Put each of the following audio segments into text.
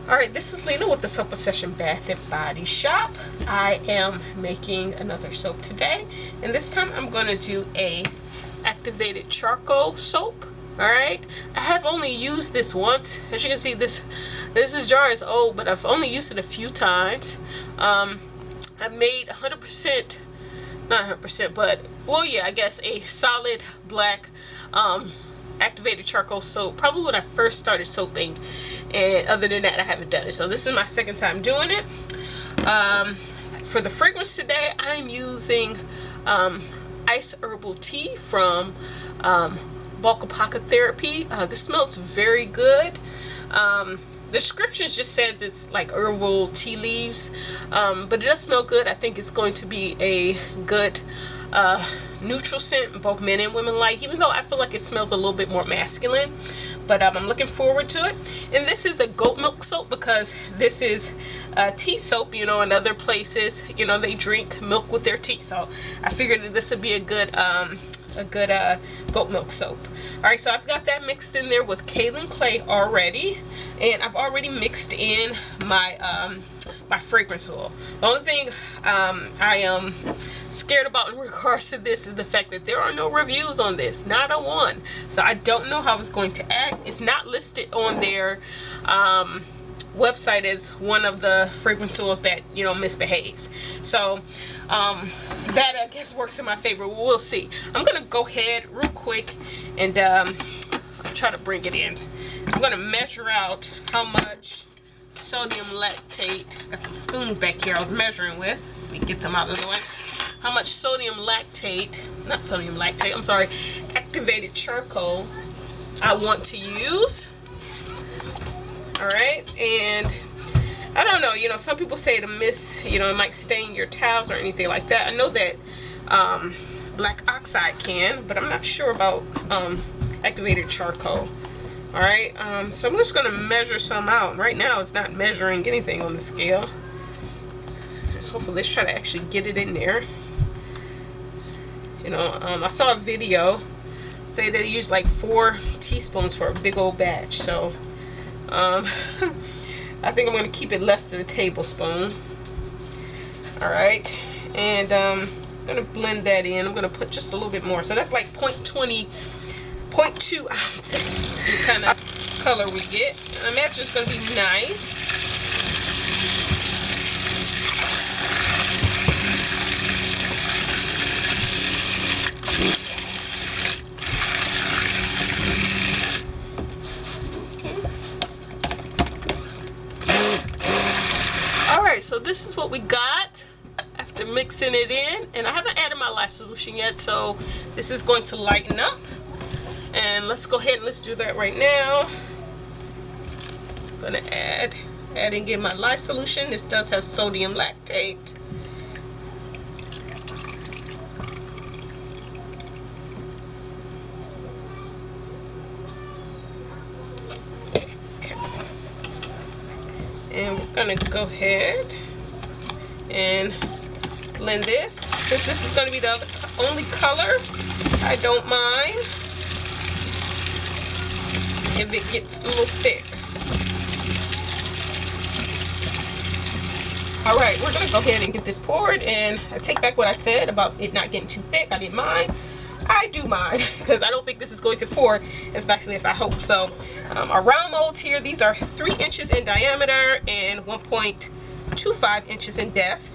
Alright, this is Lena with the Soap Obsession Bath and Body Shop. I am making another soap today, and this time I'm going to do a activated charcoal soap. Alright, I have only used this once. As you can see, this jar is old, but I've only used it a few times. I made 100%, not 100%, but, well, yeah, I guess a solid black activated charcoal soap probably when I first started soaping, and other than that I haven't done it. So this is my second time doing it. For the fragrance today, I'm using Ice Herbal Tea from Bulk Apothecary. This smells very good. The description just says it's like herbal tea leaves, but it does smell good. I think it's going to be a good neutral scent both men and women like, even though I feel like it smells a little bit more masculine. But I'm looking forward to it. And this is a goat milk soap because this is tea soap. You know, in other places, you know, they drink milk with their tea, so I figured that this would be a good goat milk soap. Alright, so I've got that mixed in there with kaolin clay already, and I've already mixed in my my fragrance oil. The only thing I am scared about in regards to this is the fact that there are no reviews on this, not a one. So I don't know how it's going to act. It's not listed on their website as one of the fragrance oils that, you know, misbehaves. So that I guess works in my favor. We'll see. I'm gonna go ahead real quick and try to bring it in. I'm gonna measure out how much sodium lactate. Got some spoons back here I was measuring with. Let me get them out of the way. How much sodium lactate, not sodium lactate, I'm sorry, activated charcoal I want to use. Alright, and I don't know, you know, some people say to mist, you know, it might stain your towels or anything like that. I know that black oxide can, but I'm not sure about activated charcoal. Alright, so I'm just going to measure some out. Right now it's not measuring anything on the scale. Hopefully, let's try to actually get it in there. You know, I saw a video say they use like 4 teaspoons for a big old batch. So, I think I'm going to keep it less than a tablespoon. Alright, and I'm going to blend that in. I'm going to put just a little bit more. So that's like 0.2 ounces. So what kind of color we get. I imagine it's going to be nice. Alright, so this is what we got after mixing it in, and I haven't added my lye solution yet, so this is going to lighten up. And let's go ahead and let's do that right now. I'm gonna add and get my lye solution. This does have sodium lactate. And we're gonna go ahead and blend this. Since this is gonna be the only color, I don't mind if it gets a little thick. Alright, we're gonna go ahead and get this poured, and I take back what I said about it not getting too thick. I didn't mind. I do mind because I don't think this is going to pour as nicely as I hope. So our round molds here, these are 3 inches in diameter and 1.25 inches in depth.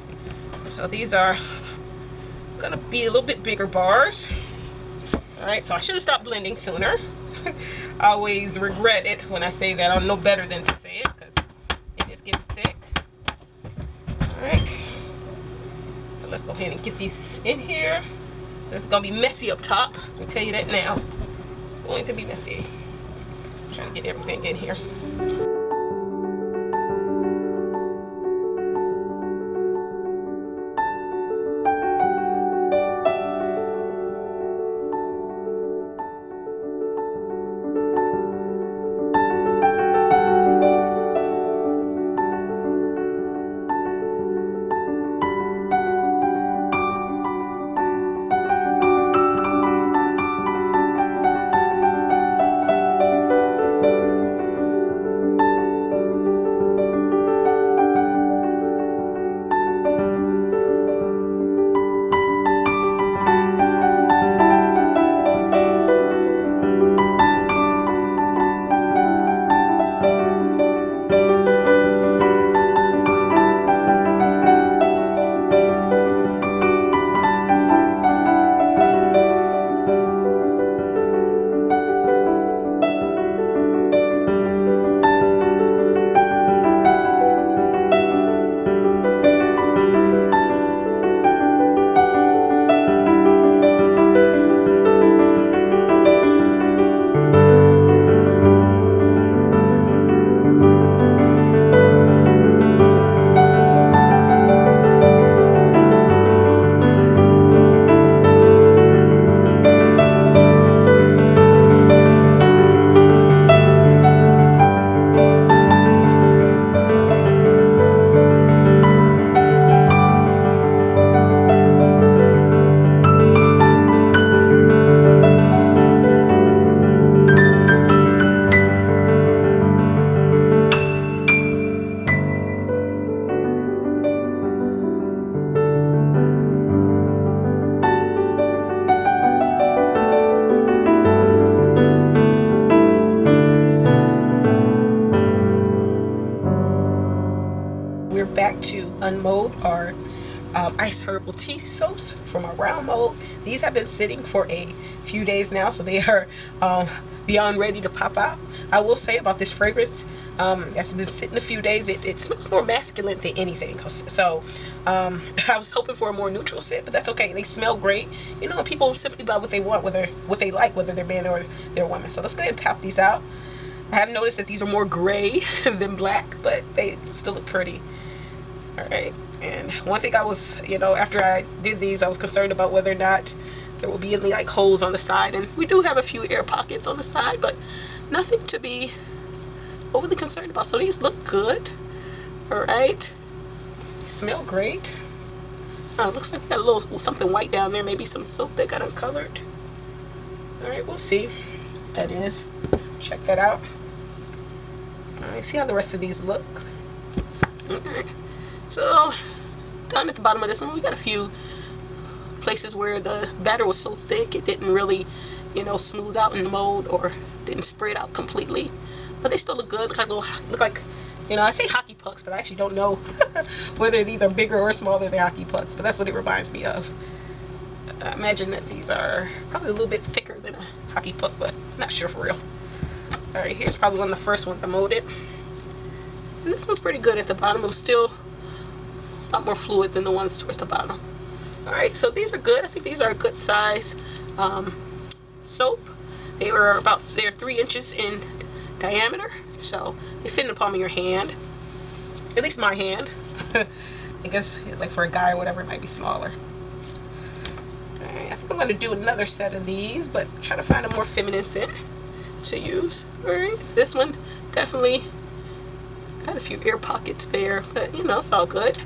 So these are gonna be a little bit bigger bars. Alright, so I should have stopped blending sooner. I always regret it when I say that. I don't know better than to say it because it is getting thick. Alright, so let's go ahead and get these in here. This is going to be messy up top. Let me tell you that now. It's going to be messy. I'm trying to get everything in here. we're back to Unmold, our ice herbal tea soaps from our round mold. These have been sitting for a few days now, so they are beyond ready to pop out. I will say about this fragrance, it's been sitting a few days. It smells more masculine than anything. So I was hoping for a more neutral scent, but that's okay. They smell great. You know, people simply buy what they want, what they like, whether they're man or they're woman. So let's go ahead and pop these out. I have noticed that these are more gray than black, but they still look pretty. All right. And one thing I was, you know, after I did these, I was concerned about whether or not there will be any like holes on the side. And we do have a few air pockets on the side, but nothing to be overly concerned about. So these look good. All right. They smell great. Looks like we got a little something white down there. Maybe some soap that got uncolored. All right, we'll see what that is. Check that out. All right, see how the rest of these look. Okay. So down at the bottom of this one, we got a few places where the batter was so thick it didn't really, you know, smooth out in the mold or didn't spread out completely. But they still look good. Look like, you know, I say hockey pucks, but I actually don't know whether these are bigger or smaller than hockey pucks. But that's what it reminds me of. I imagine that these are probably a little bit thicker than a hockey puck, but not sure for real. All right, here's probably one of the first ones I molded. And this one's pretty good at the bottom. It was still a lot more fluid than the ones towards the bottom. All right, so these are good. I think these are a good size soap. They're 3 inches in diameter, so they fit in the palm of your hand. At least my hand. I guess like for a guy or whatever, it might be smaller. All right, I think I'm gonna do another set of these, but try to find a more feminine scent to use. All right, this one definitely got a few air pockets there, but you know, it's all good.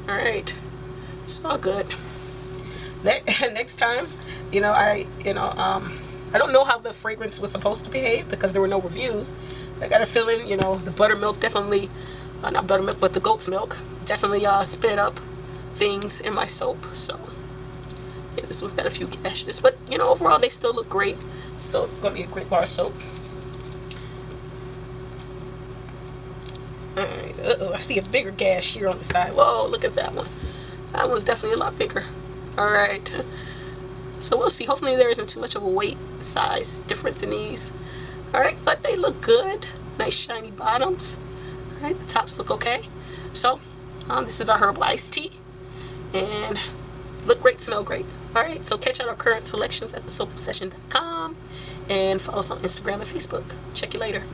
All right, it's all good. Next time, you know, I don't know how the fragrance was supposed to behave because there were no reviews. I got a feeling, you know, the buttermilk definitely, not buttermilk, but the goat's milk definitely sped up things in my soap. So yeah, this one's got a few gashes, but you know, overall they still look great. Still gonna be a great bar of soap. Alright, I see a bigger gash here on the side. Whoa, look at that one. That one's definitely a lot bigger. Alright. So we'll see. Hopefully there isn't too much of a weight size difference in these. Alright, but they look good. Nice shiny bottoms. Alright, the tops look okay. So, this is our herbal iced tea. And look great, smell great. Alright, so catch out our current selections at thesoapobsession.com and follow us on Instagram and Facebook. Check you later.